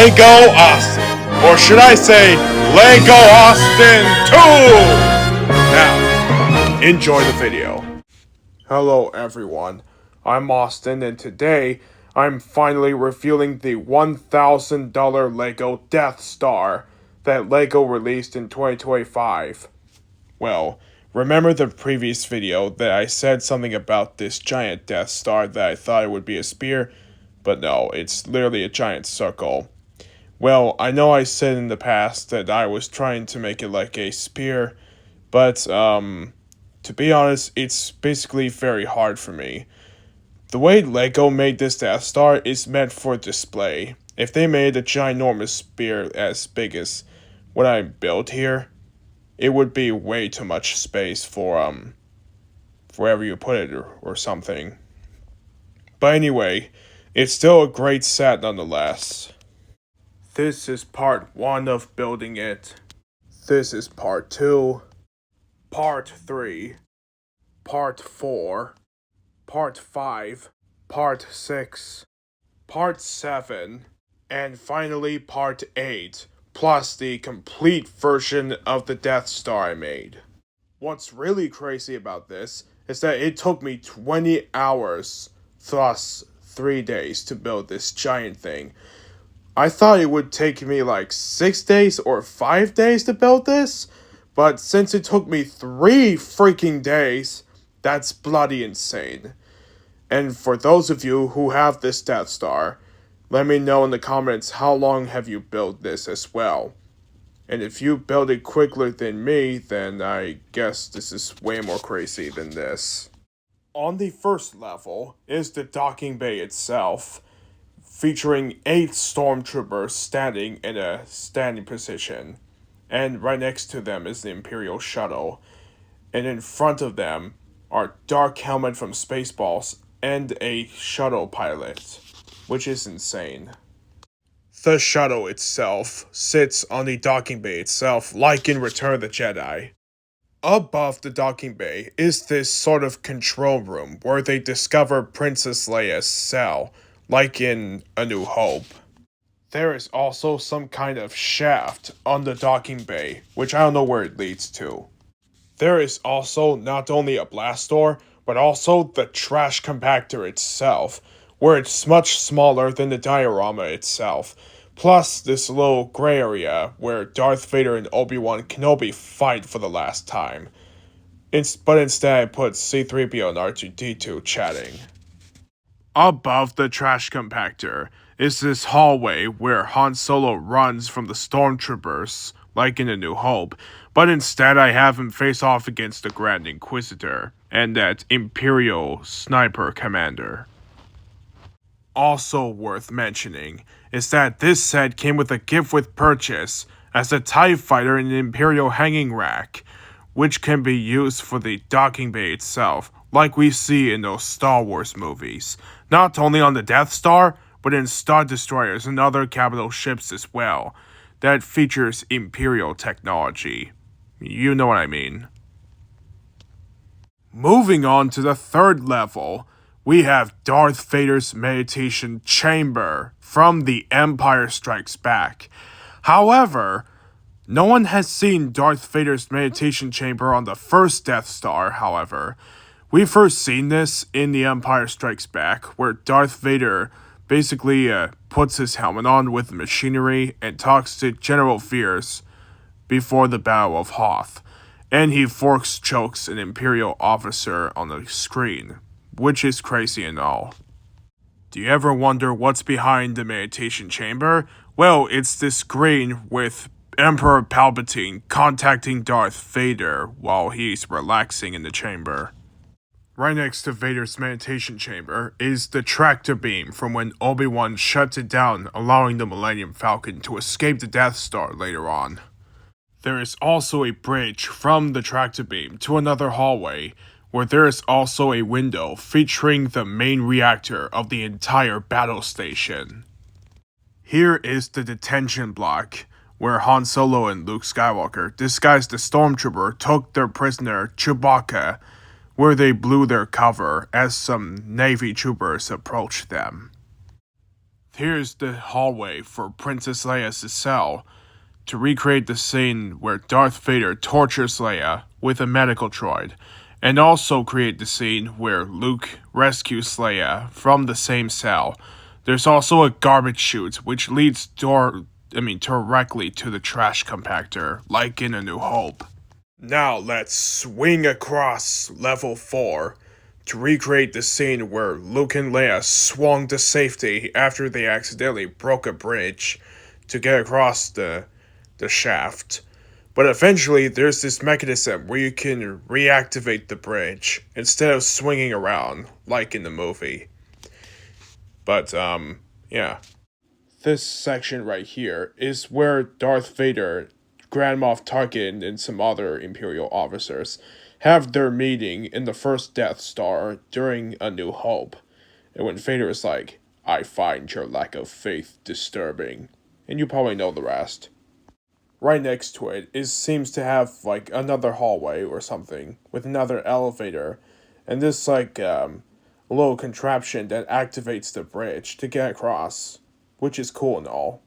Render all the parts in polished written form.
Lego Austin. Or should I say, Lego Austin 2! Now, enjoy the video. Hello everyone, I'm Austin, and today I'm finally revealing the $1,000 Lego Death Star that Lego released in 2025. Well, remember the previous video that I said something about this giant Death Star that I thought it would be a spear? But no, it's literally a giant circle. Well, I know I said in the past that I was trying to make it like a spear, but, to be honest, it's basically very hard for me. The way Lego made this Death Star is meant for display. If they made a ginormous spear as big as what I built here, it would be way too much space for wherever you put it or something. But anyway, it's still a great set nonetheless. This is part 1 of building it. This is part 2, part 3, part 4, part 5, part 6, part 7, and finally part 8, plus the complete version of the Death Star I made. What's really crazy about this is that it took me 20 hours, thus 3 days, to build this giant thing. I thought it would take me like 6 days or 5 days to build this, but since it took me 3 freaking days, that's bloody insane. And for those of you who have this Death Star, let me know in the comments how long have you built this as well. And if you build it quicker than me, then I guess this is way more crazy than this. On the first level is the docking bay itself, featuring 8 stormtroopers standing in a standing position. And right next to them is the Imperial shuttle. And in front of them are Dark Helmet from Spaceballs and a shuttle pilot, which is insane. The shuttle itself sits on the docking bay itself, like in Return of the Jedi. Above the docking bay is this sort of control room where they discover Princess Leia's cell, like in A New Hope. There is also some kind of shaft on the docking bay, which I don't know where it leads to. There is also not only a blast door, but also the trash compactor itself, where it's much smaller than the diorama itself, plus this little gray area where Darth Vader and Obi-Wan Kenobi fight for the last time. But instead I put C-3PO and R2-D2 chatting. Above the trash compactor is this hallway where Han Solo runs from the stormtroopers, like in A New Hope, but instead I have him face off against the Grand Inquisitor and that Imperial sniper commander. Also worth mentioning is that this set came with a gift with purchase as a TIE fighter and an Imperial hanging rack, which can be used for the docking bay itself, like we see in those Star Wars movies, not only on the Death Star, but in Star Destroyers and other capital ships as well, that features Imperial technology. You know what I mean. Moving on to the third level, we have Darth Vader's meditation chamber from The Empire Strikes Back. However, no one has seen Darth Vader's meditation chamber on the first Death Star, however. We first seen this in The Empire Strikes Back, where Darth Vader basically puts his helmet on with machinery and talks to General Veers before the Battle of Hoth. And he force chokes an Imperial officer on the screen, which is crazy and all. Do you ever wonder what's behind the meditation chamber? Well, it's this screen with Emperor Palpatine contacting Darth Vader while he's relaxing in the chamber. Right next to Vader's meditation chamber is the tractor beam from when Obi-Wan shuts it down, allowing the Millennium Falcon to escape the Death Star later on. There is also a bridge from the tractor beam to another hallway, where there is also a window featuring the main reactor of the entire battle station. Here is the detention block, where Han Solo and Luke Skywalker, disguised as Stormtrooper, took their prisoner Chewbacca, where they blew their cover as some Navy troopers approached them. here's the hallway for Princess Leia's cell to recreate the scene where Darth Vader tortures Leia with a medical droid, and also create the scene where Luke rescues Leia from the same cell. There's also a garbage chute which leads directly to the trash compactor, like in A New Hope. Now let's swing across level 4 to recreate the scene where Luke and Leia swung to safety after they accidentally broke a bridge to get across the shaft. But eventually there's this mechanism where you can reactivate the bridge instead of swinging around like in the movie. But yeah. This section right here is where Darth Vader, Grand Moff Tarkin, and some other Imperial officers have their meeting in the first Death Star during A New Hope. And when Vader is like, "I find your lack of faith disturbing." And you probably know the rest. Right next to it seems to have like another hallway or something with another elevator. And this little contraption that activates the bridge to get across, which is cool and all.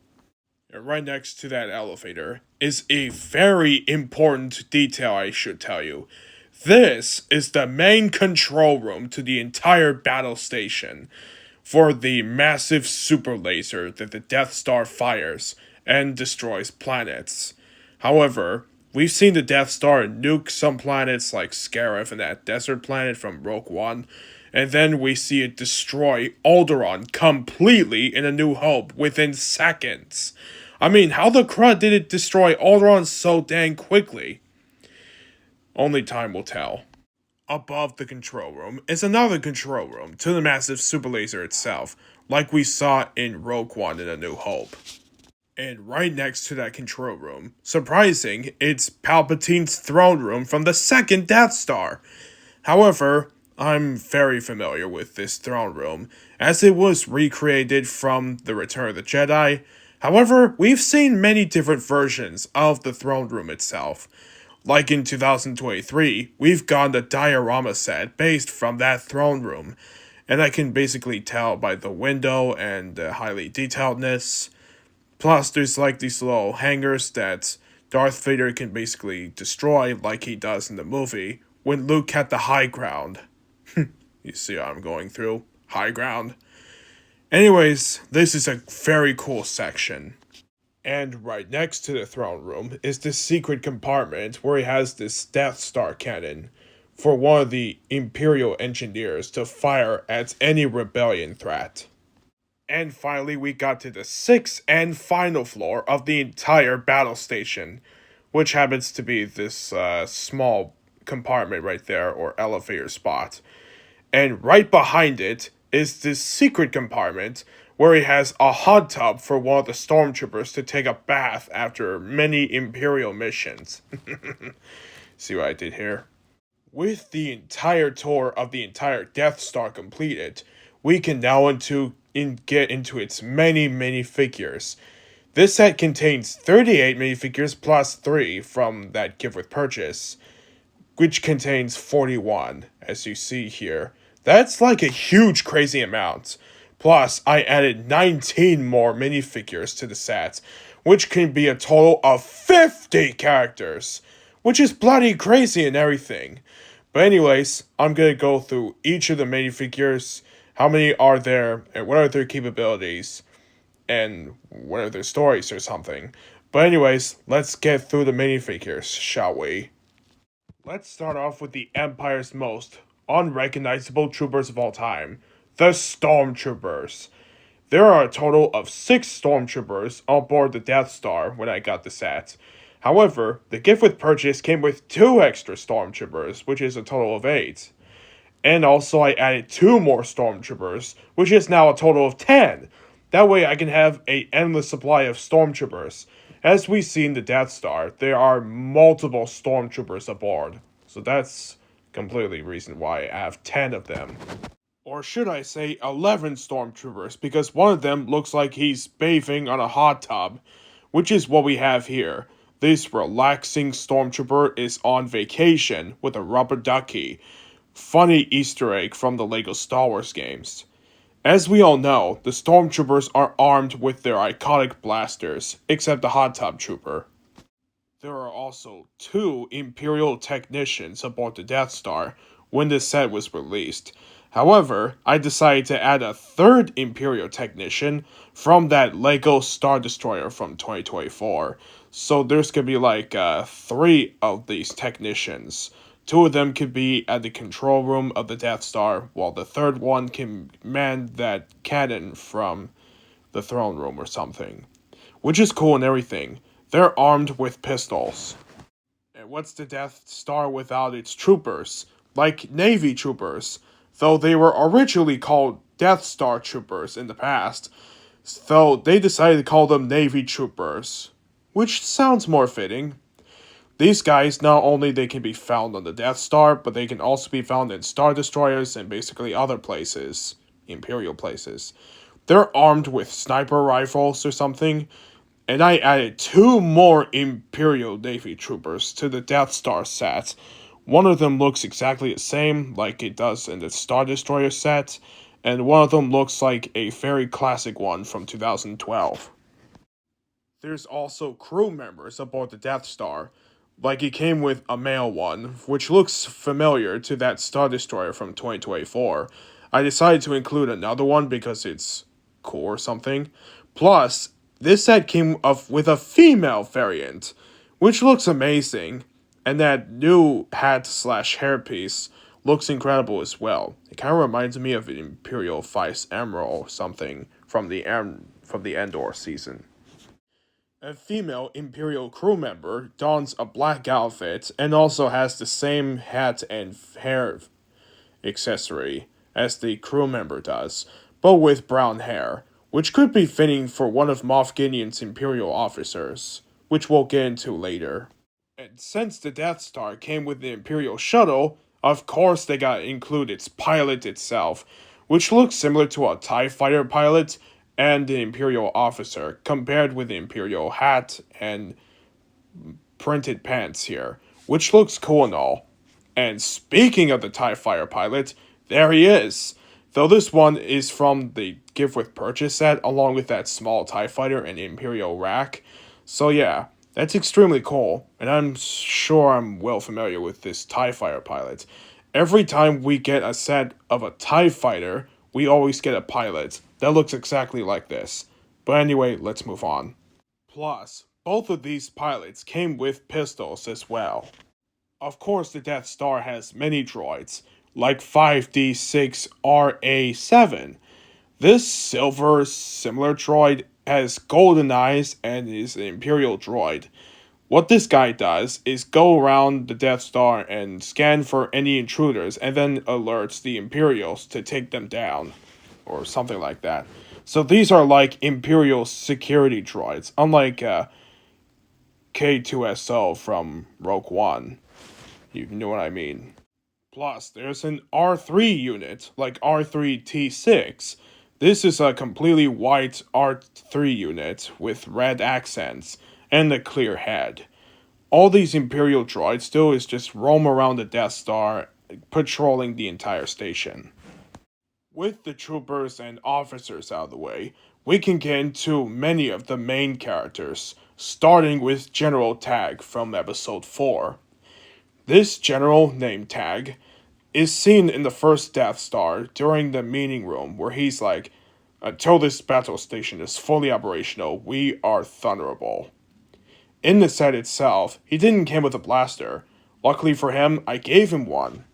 And right next to that elevator is a very important detail I should tell you. This is the main control room to the entire battle station for the massive super laser that the Death Star fires and destroys planets. However, we've seen the Death Star nuke some planets like Scarif and that desert planet from Rogue One, and then we see it destroy Alderaan completely in A New Hope within seconds. I mean, how the crud did it destroy Alderaan so dang quickly? Only time will tell. Above the control room is another control room to the massive super laser itself, like we saw in Rogue One in A New Hope. And right next to that control room, surprising, it's Palpatine's throne room from the second Death Star. However, I'm very familiar with this throne room, as it was recreated from The Return of the Jedi. However, we've seen many different versions of the throne room itself. Like in 2023, we've gotten a diorama set based from that throne room, and I can basically tell by the window and the highly detailedness. Plus, there's like these little hangars that Darth Vader can basically destroy like he does in the movie when Luke had the high ground. You see what I'm going through? High ground. Anyways, this is a very cool section. And right next to the throne room is this secret compartment where he has this Death Star cannon for one of the Imperial engineers to fire at any rebellion threat. And finally, we got to the sixth and final floor of the entire battle station, which happens to be this small compartment right there, or elevator spot. And right behind it is this secret compartment where he has a hot tub for one of the stormtroopers to take a bath after many Imperial missions. See what I did here? With the entire tour of the entire Death Star completed, we can now get into its many figures. This set contains 38 minifigures plus 3 from that gift with purchase, which contains 41, as you see here. That's like a huge crazy amount. Plus, I added 19 more minifigures to the set, which can be a total of 50 characters, which is bloody crazy and everything. But anyways, I'm gonna go through each of the minifigures, how many are there, and what are their capabilities, and what are their stories or something. But anyways, let's get through the minifigures, shall we? Let's start off with the Empire's most unrecognizable troopers of all time, the Stormtroopers. There are a total of 6 Stormtroopers on board the Death Star when I got the set. However, the gift with purchase came with 2 extra Stormtroopers, which is a total of 8. And also I added 2 more Stormtroopers, which is now a total of 10. That way I can have an endless supply of Stormtroopers. As we see in the Death Star, there are multiple Stormtroopers aboard. So that's completely reason why I have 10 of them. Or should I say 11 Stormtroopers, because one of them looks like he's bathing on a hot tub, which is what we have here. This relaxing Stormtrooper is on vacation with a rubber ducky. Funny Easter egg from the LEGO Star Wars games. As we all know, the stormtroopers are armed with their iconic blasters, except the Hot Top Trooper. There are also two Imperial technicians aboard the Death Star when this set was released. However, I decided to add a third Imperial technician from that LEGO Star Destroyer from 2024. So there's gonna be like three of these technicians. Two of them could be at the control room of the Death Star, while the third one can man that cannon from the throne room or something. Which is cool and everything. They're armed with pistols. And what's the Death Star without its troopers? Like Navy troopers, though they were originally called Death Star troopers in the past, though they decided to call them Navy troopers, which sounds more fitting. These guys, not only they can be found on the Death Star, but they can also be found in Star Destroyers and basically other places, Imperial places. They're armed with sniper rifles or something, and I added two more Imperial Navy troopers to the Death Star set. One of them looks exactly the same like it does in the Star Destroyer set, and one of them looks like a very classic one from 2012. There's also crew members aboard the Death Star, like it came with a male one, which looks familiar to that Star Destroyer from 2024. I decided to include another one because it's cool or something. Plus, this set came with a female variant, which looks amazing, and that new hat/hairpiece looks incredible as well. It kind of reminds me of Imperial Vice Admiral or something from the Endor season. A female Imperial crew member dons a black outfit and also has the same hat and hair accessory as the crew member does, but with brown hair, which could be fitting for one of Moff Gideon's Imperial officers, which we'll get into later. And since the Death Star came with the Imperial shuttle, of course they gotta include its pilot itself, which looks similar to a TIE fighter pilot and the Imperial officer, compared with the Imperial hat and printed pants here, which looks cool and all. And speaking of the TIE fighter pilot, there he is. Though this one is from the Gift with Purchase set, along with that small TIE fighter and Imperial rack. So yeah, that's extremely cool, and I'm sure I'm well familiar with this TIE fighter pilot. Every time we get a set of a TIE fighter, we always get a pilot that looks exactly like this. But anyway, let's move on. Plus, both of these pilots came with pistols as well. Of course, the Death Star has many droids, like 5D6RA7. This silver similar droid has golden eyes and is an Imperial droid. What this guy does is go around the Death Star and scan for any intruders and then alerts the Imperials to take them down, or something like that. So these are like Imperial security droids, unlike K2SO from Rogue One. You know what I mean. Plus, there's an R3 unit, like R3T6. This is a completely white R3 unit with red accents and a clear head. All these Imperial droids do is just roam around the Death Star, patrolling the entire station. With the troopers and officers out of the way, we can get into many of the main characters, starting with General Tag from Episode 4. This general, named Tag, is seen in the first Death Star during the meeting room where he's like, "Until this battle station is fully operational, we are thunderable." In the set itself, he didn't come with a blaster. Luckily for him, I gave him one.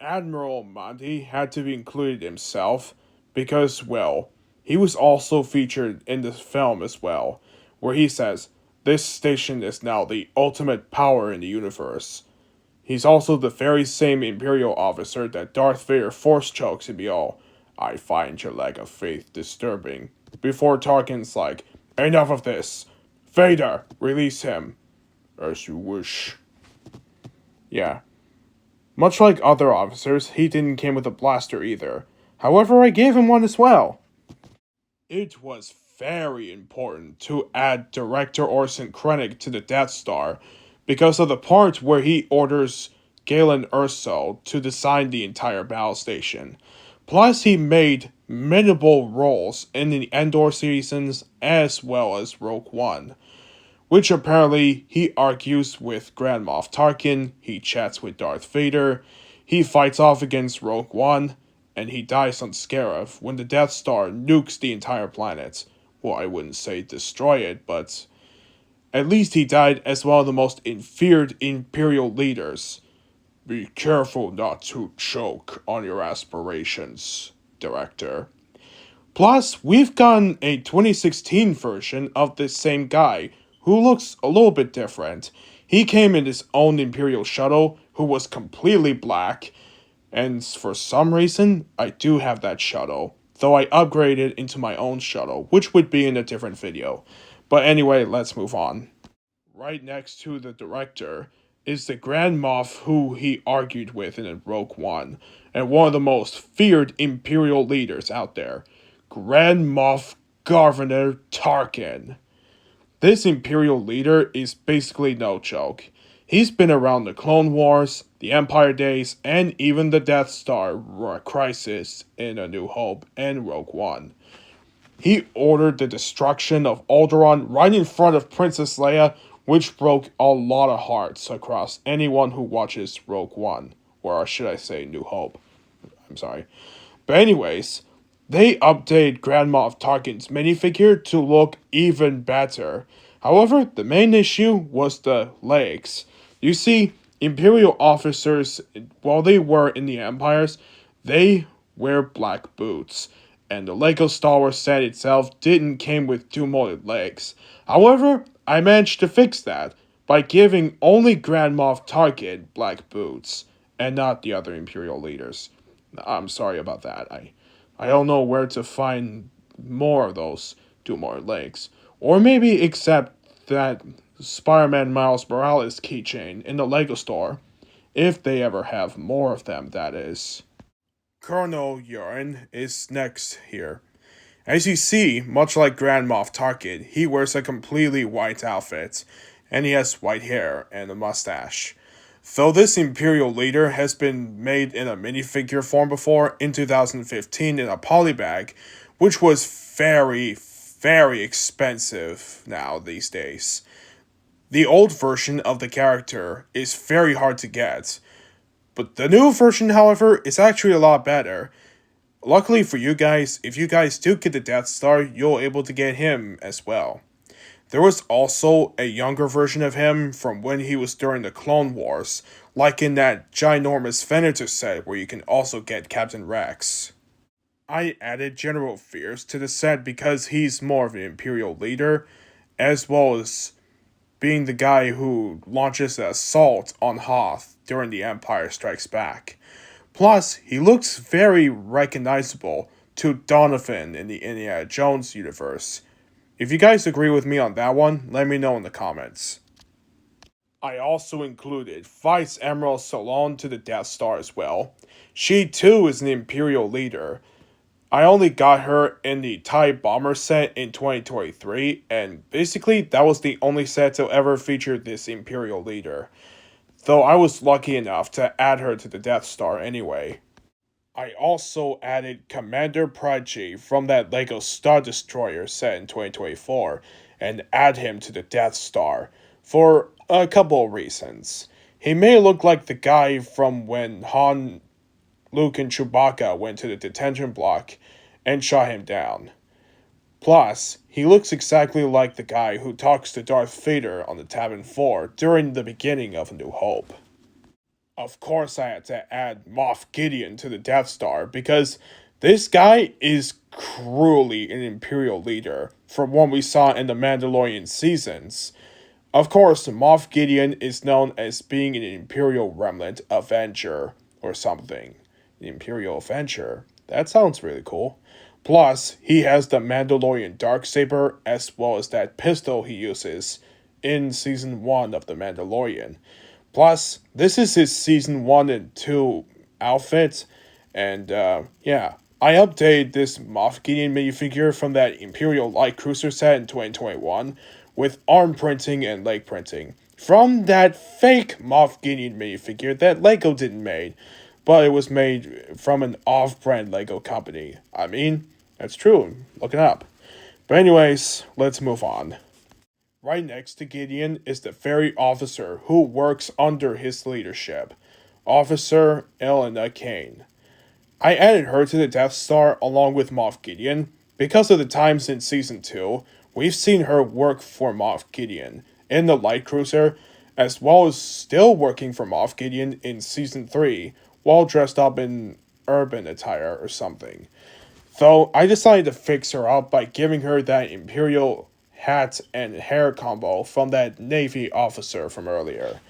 Admiral Monty had to be included himself because, well, he was also featured in the film as well, where he says, "This station is now the ultimate power in the universe." He's also the very same Imperial officer that Darth Vader force chokes and be all, "I find your lack of faith disturbing," before Tarkin's like, "Enough of this. Vader, release him." "As you wish." Yeah. Much like other officers, he didn't come with a blaster either. However, I gave him one as well. It was very important to add Director Orson Krennic to the Death Star because of the part where he orders Galen Erso to design the entire battle station. Plus, he made memorable roles in the Endor seasons as well as Rogue One, which apparently he argues with Grand Moff Tarkin, he chats with Darth Vader, he fights off against Rogue One, and he dies on Scarif when the Death Star nukes the entire planet. Well, I wouldn't say destroy it, but at least he died as one of the most feared Imperial leaders. Be careful not to choke on your aspirations, director. Plus, we've gotten a 2016 version of this same guy, who looks a little bit different. He came in his own Imperial shuttle, who was completely black, and for some reason, I do have that shuttle, though I upgraded into my own shuttle, which would be in a different video. But anyway, let's move on. Right next to the director is the Grand Moff who he argued with in Rogue One, and one of the most feared Imperial leaders out there, Grand Moff Governor Tarkin. This Imperial leader is basically no joke. He's been around the Clone Wars, the Empire days, and even the Death Star crisis in A New Hope and Rogue One. He ordered the destruction of Alderaan right in front of Princess Leia, which broke a lot of hearts across anyone who watches Rogue One, or should I say New Hope. I'm sorry. But anyways, they updated Grand Moff Tarkin's minifigure to look even better. However, the main issue was the legs. You see, Imperial officers, while they were in the Empires, they wear black boots, and the Lego Star Wars set itself didn't came with two molded legs. However, I managed to fix that by giving only Grand Moff Tarkin black boots, and not the other Imperial leaders. I'm sorry about that. I don't know where to find more of those two more legs. Or maybe accept that Spider-Man Miles Morales keychain in the Lego store. If they ever have more of them, that is. Colonel Yaren is next here. As you see, much like Grand Moff Tarkin, he wears a completely white outfit, and he has white hair and a mustache. Though this Imperial leader has been made in a minifigure form before in 2015 in a polybag, which was very, very expensive now these days. The old version of the character is very hard to get, but the new version, however, is actually a lot better. Luckily for you guys, if you guys do get the Death Star, you'll able to get him as well. There was also a younger version of him from when he was during the Clone Wars, like in that ginormous Venator set where you can also get Captain Rex. I added General Fierce to the set because he's more of an Imperial leader, as well as being the guy who launches the assault on Hoth during the Empire Strikes Back. Plus, he looks very recognizable to Donovan in the Indiana Jones universe. If you guys agree with me on that one, let me know in the comments. I also included Vice Admiral Solon to the Death Star as well. She too is an Imperial leader. I only got her in the TIE Bomber set in 2023, and basically that was the only set to ever feature this Imperial leader. Though I was lucky enough to add her to the Death Star anyway. I also added Commander Prachi from that LEGO Star Destroyer set in 2024 and add him to the Death Star for a couple of reasons. He may look like the guy from when Han, Luke, and Chewbacca went to the detention block and shot him down. Plus, he looks exactly like the guy who talks to Darth Vader on the Tavern 4 during the beginning of A New Hope. Of course I had to add Moff Gideon to the Death Star because this guy is cruelly an Imperial leader from what we saw in the Mandalorian seasons. Of course, Moff Gideon is known as being an Imperial Remnant Avenger or something. An Imperial Avenger? That sounds really cool. Plus, he has the Mandalorian Darksaber as well as that pistol he uses in Season 1 of The Mandalorian. Plus, this is his Season 1 and 2 outfit, and yeah. I updated this Moff Gideon minifigure from that Imperial Light Cruiser set in 2021 with arm printing and leg printing from that fake Moff Gideon minifigure that LEGO didn't make. but it was made from an off-brand Lego company. I mean, that's true. Look it up. But anyways, let's move on. Right next to Gideon is the ferry officer who works under his leadership, Officer Elena Kane. I added her to the Death Star along with Moff Gideon because of the times in Season 2 we've seen her work for Moff Gideon in the light cruiser, as well as still working for Moff Gideon in Season 3 while dressed up in urban attire or something. Though I decided to fix her up by giving her that Imperial hat and hair combo from that Navy officer from earlier.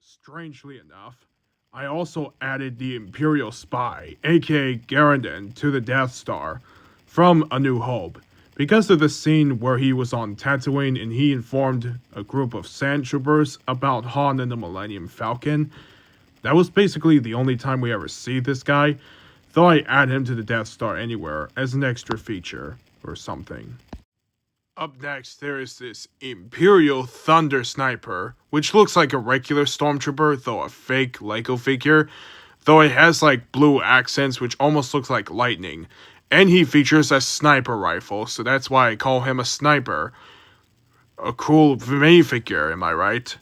Strangely enough, I also added the Imperial spy, aka Garandon, to the Death Star from A New Hope, because of the scene where he was on Tatooine and he informed a group of sand troopers about Han and the Millennium Falcon. That was basically the only time we ever see this guy, though I add him to the Death Star anywhere as an extra feature or something. Up next, there is this Imperial Thunder Sniper, which looks like a regular Stormtrooper, though a fake Lego figure, though it has like blue accents which almost looks like lightning. And he features a sniper rifle, so that's why I call him a sniper. A cool minifigure, am I right?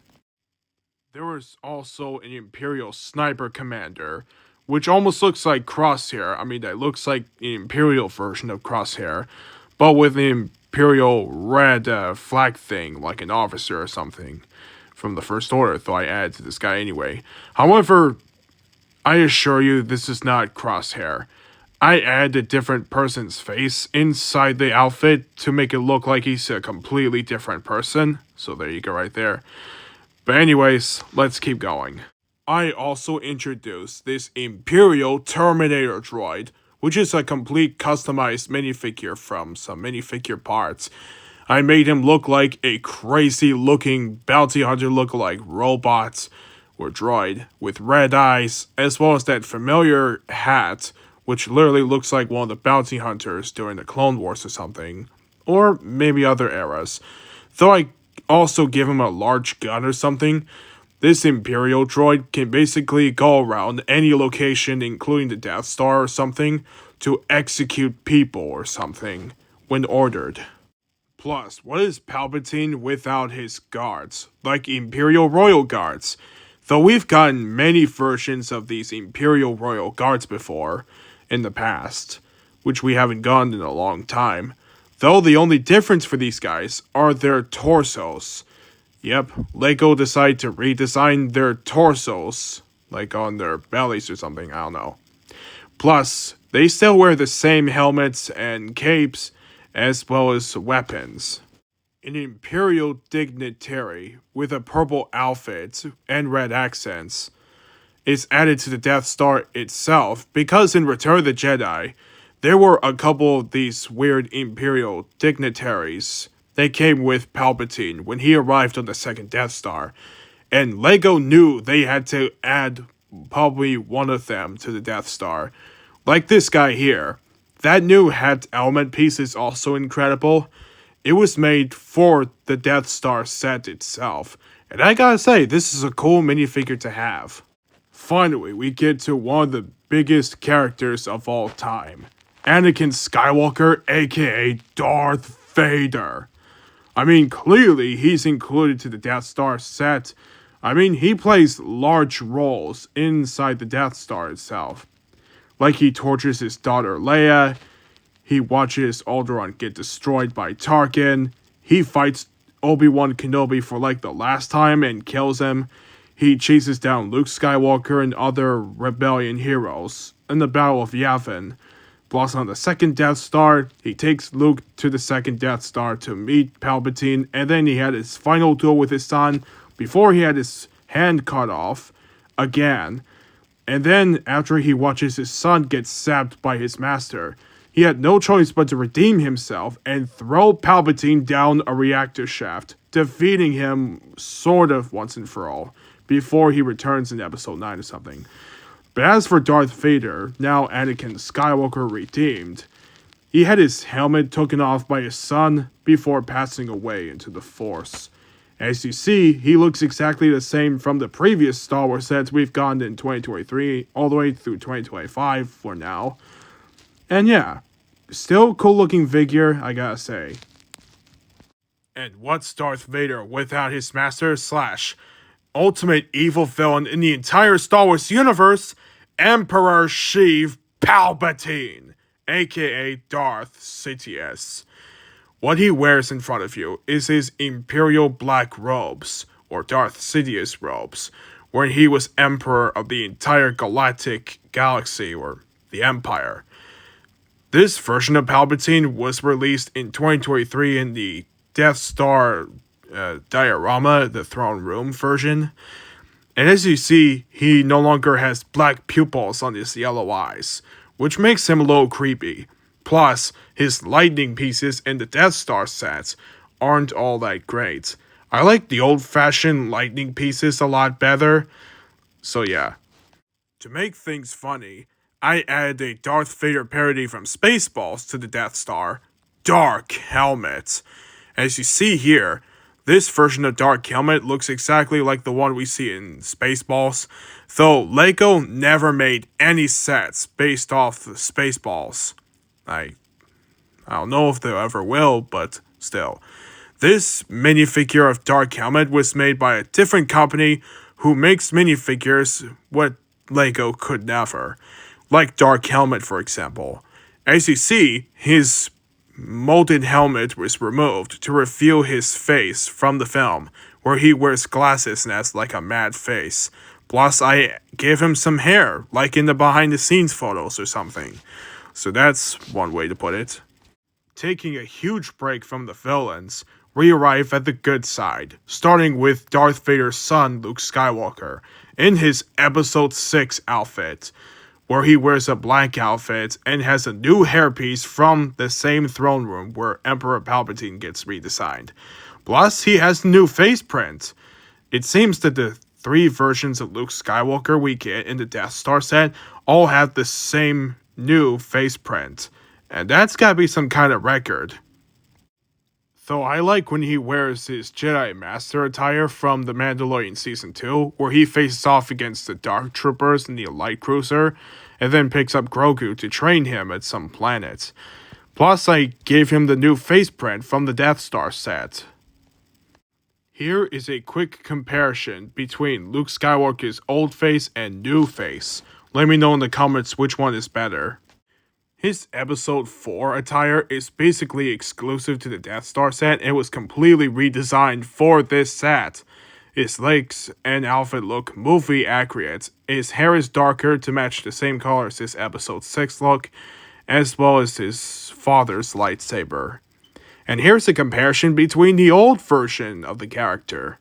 There was also an Imperial Sniper Commander, which almost looks like Crosshair. I mean, that looks like an Imperial version of Crosshair, but with an Imperial red flag thing, like an officer or something from the First Order, though I added to this guy anyway. However, I assure you this is not Crosshair. I added a different person's face inside the outfit to make it look like he's a completely different person. So there you go right there. But anyways, let's keep going. I also introduced this Imperial Terminator droid, which is a complete customized minifigure from some minifigure parts. I made him look like a crazy looking bounty hunter lookalike robot or droid with red eyes, as well as that familiar hat, which literally looks like one of the bounty hunters during the Clone Wars or something, or maybe other eras. Though I also give him a large gun or something, this Imperial droid can basically go around any location, including the Death Star or something, to execute people or something, when ordered. Plus, what is Palpatine without his guards, like Imperial Royal Guards? Though we've gotten many versions of these Imperial Royal Guards before, in the past, which we haven't gotten in a long time, though the only difference for these guys are their torsos. Yep, Lego decided to redesign their torsos, like on their bellies or something, I don't know. Plus, they still wear the same helmets and capes, as well as weapons. An Imperial dignitary with a purple outfit and red accents is added to the Death Star itself because in Return of the Jedi, there were a couple of these weird Imperial dignitaries. They came with Palpatine when he arrived on the second Death Star, and Lego knew they had to add probably one of them to the Death Star. Like this guy here. That new hat element piece is also incredible. It was made for the Death Star set itself, and I gotta say, this is a cool minifigure to have. Finally, we get to one of the biggest characters of all time, Anakin Skywalker, aka Darth Vader. I mean, clearly he's included to the Death Star set. I mean, he plays large roles inside the Death Star itself. Like he tortures his daughter Leia, he watches Alderaan get destroyed by Tarkin, he fights Obi-Wan Kenobi for like the last time and kills him, he chases down Luke Skywalker and other rebellion heroes in the Battle of Yavin. Plus on the second Death Star, he takes Luke to the second Death Star to meet Palpatine, and then he had his final duel with his son before he had his hand cut off again. And then after he watches his son get zapped by his master, he had no choice but to redeem himself and throw Palpatine down a reactor shaft, defeating him sort of once and for all, before he returns in episode 9 or something. But as for Darth Vader, now Anakin Skywalker redeemed, he had his helmet taken off by his son before passing away into the Force. As you see, he looks exactly the same from the previous Star Wars sets we've gotten in 2023 all the way through 2025 for now. And yeah, still cool looking figure, I gotta say. And what's Darth Vader without his master / ultimate evil villain in the entire Star Wars universe, Emperor Sheev Palpatine, aka Darth Sidious. What he wears in front of you is his Imperial Black Robes, or Darth Sidious robes, when he was Emperor of the entire galactic galaxy, or the Empire. This version of Palpatine was released in 2023 in the Death Star diorama, the throne room version. And as you see, he no longer has black pupils on his yellow eyes, which makes him a little creepy. Plus, his lightning pieces in the Death Star sets aren't all that great. I like the old-fashioned lightning pieces a lot better. So yeah. To make things funny, I added a Darth Vader parody from Spaceballs to the Death Star, Dark Helmet. As you see here, this version of Dark Helmet looks exactly like the one we see in Spaceballs, though LEGO never made any sets based off the Spaceballs. I don't know if they ever will, but still. This minifigure of Dark Helmet was made by a different company who makes minifigures what LEGO could never. Like Dark Helmet, for example. As you see, his molded helmet was removed to reveal his face from the film, where he wears glasses and has like a mad face. Plus, I gave him some hair, like in the behind-the-scenes photos or something. So that's one way to put it. Taking a huge break from the villains, we arrive at the good side, starting with Darth Vader's son, Luke Skywalker, in his Episode 6 outfit, where he wears a black outfit and has a new hairpiece from the same throne room where Emperor Palpatine gets redesigned. Plus, he has a new face print. It seems that the 3 versions of Luke Skywalker we get in the Death Star set all have the same new face print, and that's gotta be some kind of record. Though I like when he wears his Jedi Master attire from The Mandalorian Season 2, where he faces off against the Dark Troopers in the Light Cruiser, and then picks up Grogu to train him at some planet. Plus, I gave him the new face print from the Death Star set. Here is a quick comparison between Luke Skywalker's old face and new face. Let me know in the comments which one is better. His Episode 4 attire is basically exclusive to the Death Star set and was completely redesigned for this set. His legs and outfit look movie accurate. His hair is darker to match the same color as his Episode 6 look, as well as his father's lightsaber. And here's a comparison between the old version of the character.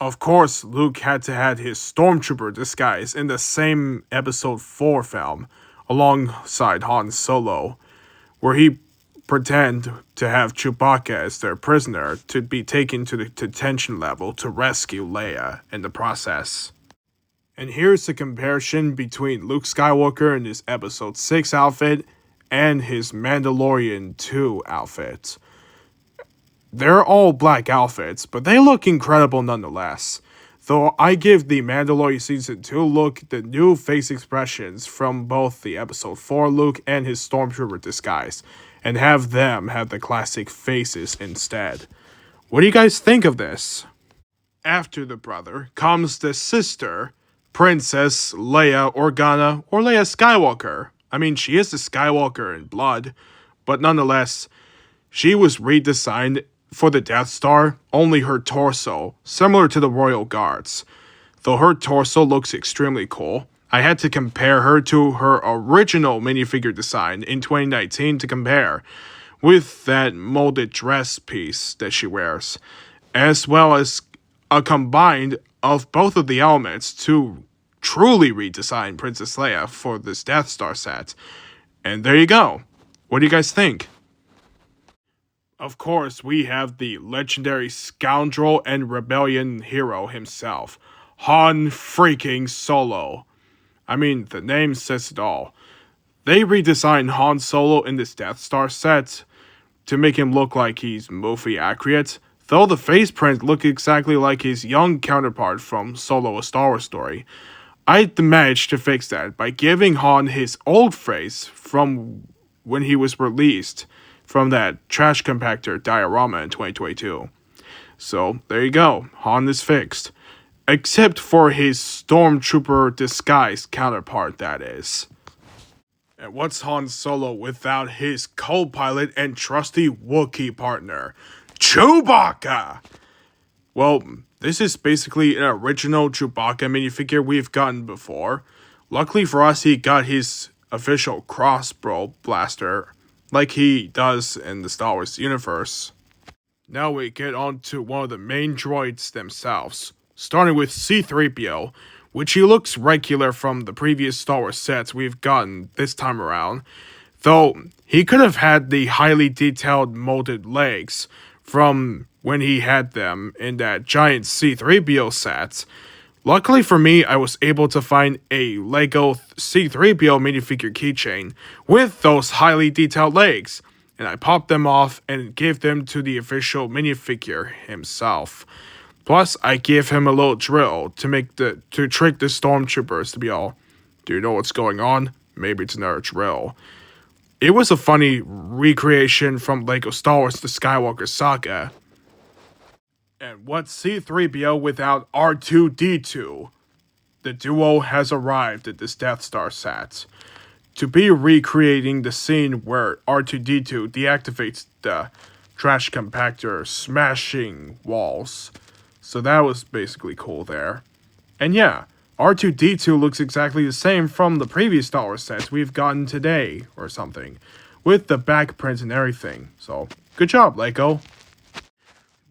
Of course, Luke had to have his Stormtrooper disguise in the same Episode 4 film, alongside Han Solo, where he pretend to have Chewbacca as their prisoner to be taken to the detention level to rescue Leia in the process. And here's a comparison between Luke Skywalker in his Episode 6 outfit and his Mandalorian 2 outfit. They're all black outfits, but they look incredible nonetheless. Though I give the Mandalorian Season 2 look the new face expressions from both the Episode 4 Luke and his Stormtrooper disguise, and have them have the classic faces instead. What do you guys think of this? After the brother comes the sister, Princess Leia Organa, or Leia Skywalker. I mean, she is a Skywalker in blood, but nonetheless, she was redesigned for the Death Star, only her torso, similar to the Royal Guards. Though her torso looks extremely cool, I had to compare her to her original minifigure design in 2019 to compare, with that molded dress piece that she wears, as well as a combined of both of the elements to truly redesign Princess Leia for this Death Star set. And there you go. What do you guys think? Of course, we have the legendary scoundrel and rebellion hero himself, Han freaking Solo. I mean, the name says it all. They redesigned Han Solo in this Death Star set to make him look like he's movie accurate, though the face print looked exactly like his young counterpart from Solo: A Star Wars Story. I managed to fix that by giving Han his old face from when he was released from that trash compactor diorama in 2022. So there you go, Han is fixed. Except for his stormtrooper disguise counterpart, that is. And what's Han Solo without his co-pilot and trusty Wookiee partner, Chewbacca? Well, this is basically an original Chewbacca minifigure we've gotten before. Luckily for us, he got his official crossbow blaster, like he does in the Star Wars universe. Now we get on to one of the main droids themselves, starting with C-3PO, which he looks regular from the previous Star Wars sets we've gotten this time around, though he could have had the highly detailed molded legs from when he had them in that giant C-3PO set. Luckily for me, I was able to find a LEGO C-3PO minifigure keychain with those highly detailed legs, and I popped them off and gave them to the official minifigure himself. Plus, I gave him a little drill to trick the stormtroopers to be all, do you know what's going on? Maybe it's another drill. It was a funny recreation from LEGO Star Wars The Skywalker Saga. And what's C-3PO without R2-D2? The duo has arrived at this Death Star set to be recreating the scene where R2-D2 deactivates the trash compactor smashing walls. So that was basically cool there. And yeah, R2-D2 looks exactly the same from the previous Star Wars sets we've gotten today or something, with the back print and everything. So good job, LEGO.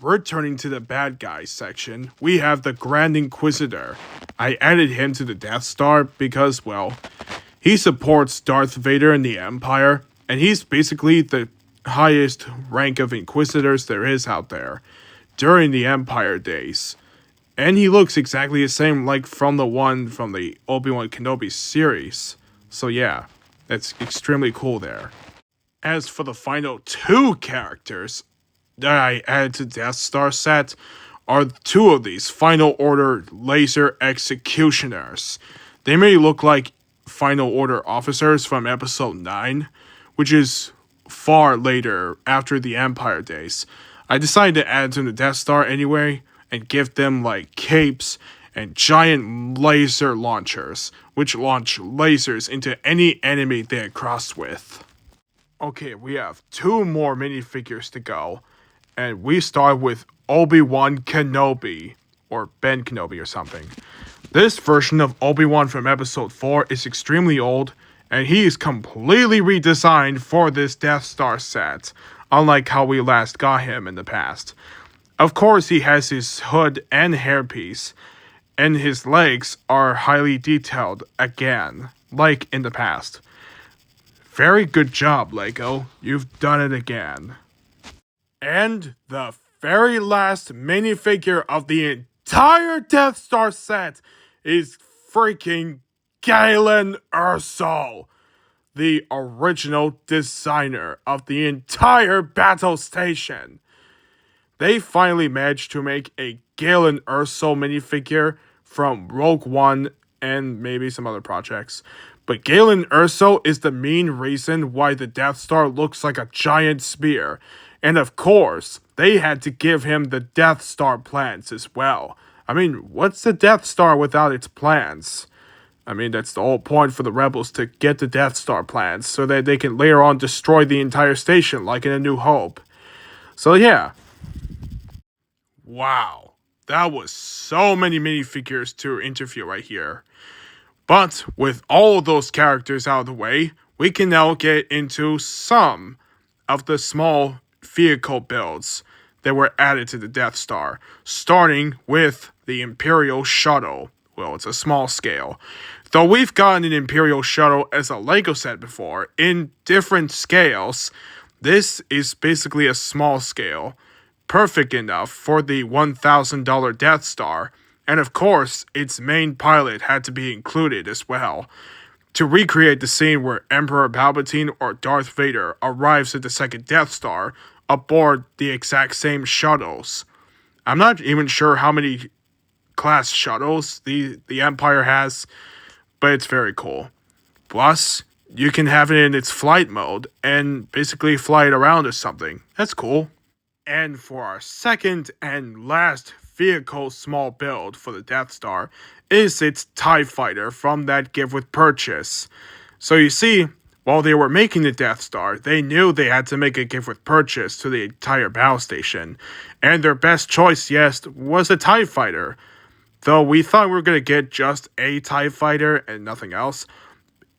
Returning to the bad guys section, we have the Grand Inquisitor. I added him to the Death Star because, well, he supports Darth Vader and the Empire, and he's basically the highest rank of Inquisitors there is out there during the Empire days. And he looks exactly the same like from the one from the Obi-Wan Kenobi series. So yeah, that's extremely cool there. As for the final two characters that I added to Death Star set are two of these Final Order Laser Executioners. They may look like Final Order officers from Episode 9, which is far later after the Empire days. I decided to add to the Death Star anyway and give them like capes and giant laser launchers, which launch lasers into any enemy they are crossed with. Okay, we have two more minifigures to go, and we start with Obi-Wan Kenobi, or Ben Kenobi or something. This version of Obi-Wan from Episode 4 is extremely old, and he is completely redesigned for this Death Star set, unlike how we last got him in the past. Of course, he has his hood and hairpiece, and his legs are highly detailed again, like in the past. Very good job, LEGO. You've done it again. And the very last minifigure of the entire Death Star set is freaking Galen Erso, the original designer of the entire battle station. They finally managed to make a Galen Erso minifigure from Rogue One and maybe some other projects. But Galen Erso is the main reason why the Death Star looks like a giant spear. And of course, they had to give him the Death Star plans as well. I mean, what's the Death Star without its plans? I mean, that's the whole point for the Rebels, to get the Death Star plans so that they can later on destroy the entire station like in A New Hope. So yeah. Wow, that was so many minifigures to interview right here. But with all those characters out of the way, we can now get into some of the small vehicle builds that were added to the Death Star, starting with the Imperial Shuttle. Well, it's a small scale. Though we've gotten an Imperial Shuttle as a LEGO set before, in different scales, this is basically a small scale, perfect enough for the $1,000 Death Star, and of course, its main pilot had to be included as well, to recreate the scene where Emperor Palpatine or Darth Vader arrives at the second Death Star aboard the exact same shuttles, I'm not even sure how many class shuttles the Empire has, but it's very cool. Plus, you can have it in its flight mode and basically fly it around or something. That's cool. And for our second and last vehicle small build for the Death Star is its TIE Fighter from that gift with purchase. So you see, while they were making the Death Star, they knew they had to make a gift with purchase to the entire battle station. And their best choice, yes, was a TIE Fighter. Though we thought we were going to get just a TIE Fighter and nothing else,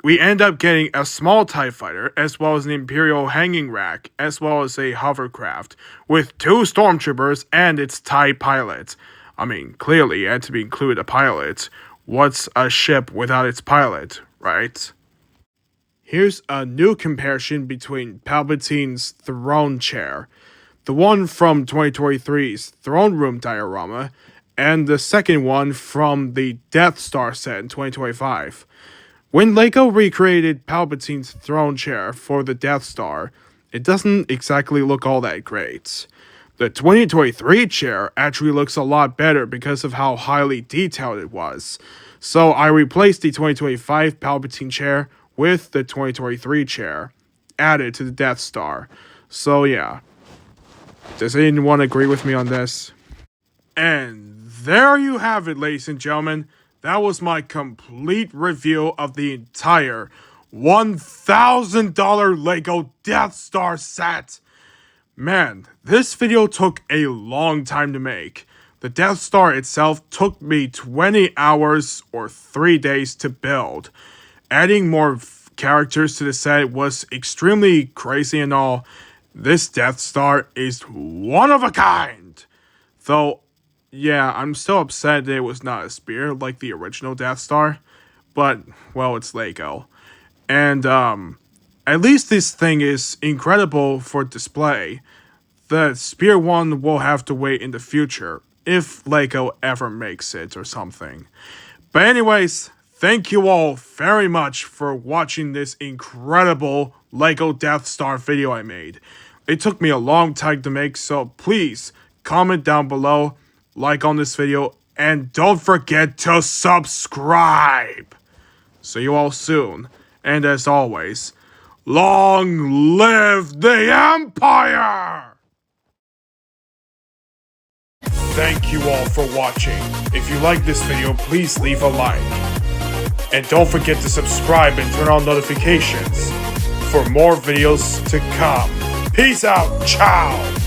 we end up getting a small TIE Fighter, as well as an Imperial hanging rack, as well as a hovercraft, with 2 Stormtroopers and its TIE pilot. I mean, clearly it had to be included a pilot. What's a ship without its pilot, right? Here's a new comparison between Palpatine's throne chair, the one from 2023's Throne Room diorama, and the second one from the Death Star set in 2025. When LEGO recreated Palpatine's throne chair for the Death Star, it doesn't exactly look all that great. The 2023 chair actually looks a lot better because of how highly detailed it was. So I replaced the 2025 Palpatine chair with the 2023 chair, added to the Death Star. So yeah. Does anyone agree with me on this? And there you have it, ladies and gentlemen. That was my complete review of the entire $1,000 LEGO Death Star set. Man, this video took a long time to make. The Death Star itself took me 20 hours or 3 days to build. Adding more characters to the set was extremely crazy and all. This Death Star is one of a kind. Though, yeah, I'm still upset that it was not a spear like the original Death Star. But, well, it's LEGO. And, at least this thing is incredible for display. The spear one will have to wait in the future, if LEGO ever makes it or something. But anyways, thank you all very much for watching this incredible LEGO Death Star video I made. It took me a long time to make, so please comment down below, like on this video, and don't forget to subscribe. See you all soon, and as always, long live the Empire! Thank you all for watching. If you like this video, please leave a like. And don't forget to subscribe and turn on notifications for more videos to come. Peace out, ciao!